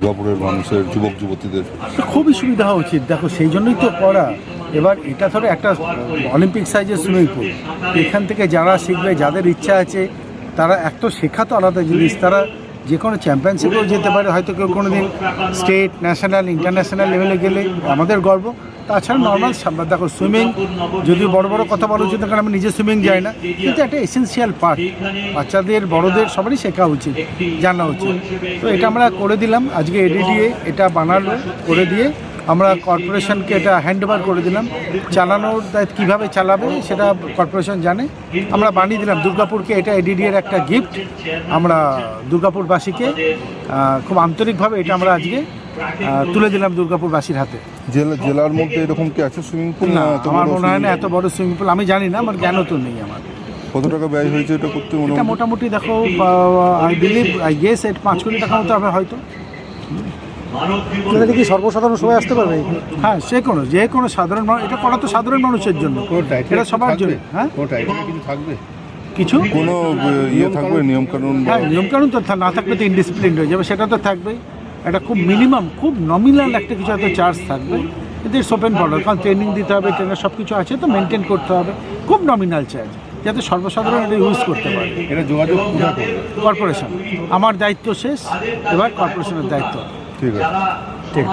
দুর্গাপুরের মানুষের যুবক যুবতীদের? খুবই সুবিধা হওয়া উচিত। দেখো, সেই জন্যই তো করা। এবার এটা ধরো একটা অলিম্পিক সাইজের সুইমিং পুল, এখান থেকে যারা শিখবে, যাদের ইচ্ছা আছে, তারা এক তো শেখা তো আলাদা জিনিস, তারা যে কোনো চ্যাম্পিয়নশিপেও যেতে পারে, হয়তো কেউ কোনো দিন স্টেট, ন্যাশনাল, ইন্টারন্যাশনাল লেভেলে গেলে আমাদের গর্ব। তাছাড়া নর্মাল দেখো, সুইমিং যদি বড় বড় কথা বলা উচিত, কারণ আমি নিজে সুইমিং যাই না, কিন্তু একটা এসেন্সিয়াল পার্ট, বাচ্চাদের বড়দের সবারই শেখা উচিত, জানা উচিত। তো এটা আমরা করে দিলাম আজকে, এডিডিএ এটা বানালো, করে দিয়ে আমরা কর্পোরেশনকে এটা হ্যান্ডওভার করে দিলাম। চালানোর দায়িত্ব কীভাবে চালাবে সেটা কর্পোরেশন জানে। আমরা বানিয়ে দিলাম দুর্গাপুরকে, এটা এডিডিএর একটা গিফট। আমরা দুর্গাপুরবাসীকে খুব আন্তরিকভাবে এটা আমরা আজকে তুলে দিলাম দুর্গাপুরবাসীর হাতে। জেলার মধ্যে এরকম কি আছে সুইমিং পুল? না, আমার মনে হয় না এত বড় সুইমিং পুল, আমি জানি না, আমার জ্ঞানও তো নেই আমার। কত টাকা ব্যয় হয়েছে এটা করতে? এটা মোটামুটি দেখো, আই গেস 5 কোটি টাকা মতো হবে হয়তো। এটা কি সর্বসাধারণ সবাই আসতে পারবে? হ্যাঁ, যে কোনো সাধারণ মানুষ, এটা করা তো সাধারণ মানুষের জন্য, এটা সবার জন্য। হ্যাঁ, কিছু কোনো ইয়ে থাকবে, নিয়মকানুন? হ্যাঁ, নিয়মকানুন তো না থাকলে তো ইনডিসিপ্লিন হয়ে যাবে, সেটা তো থাকবেই। একটা খুব মিনিমাম, খুব নমিনাল একটা কিছু হয়তো চার্জ থাকবে, কিন্তু ইটস ওপেন বর্ডার, কারণ ট্রেনিং দিতে হবে, ট্রেনার সব কিছু আছে, তো মেনটেন করতে হবে। খুব নমিনাল চার্জ, যাতে সর্বসাধারণ এটা ইউজ করতে পারে। এটা যোগাযোগ কর্পোরেশন, আমার দায়িত্ব শেষ, এবার কর্পোরেশনের দায়িত্ব। ঠিক আছে। ঠিক।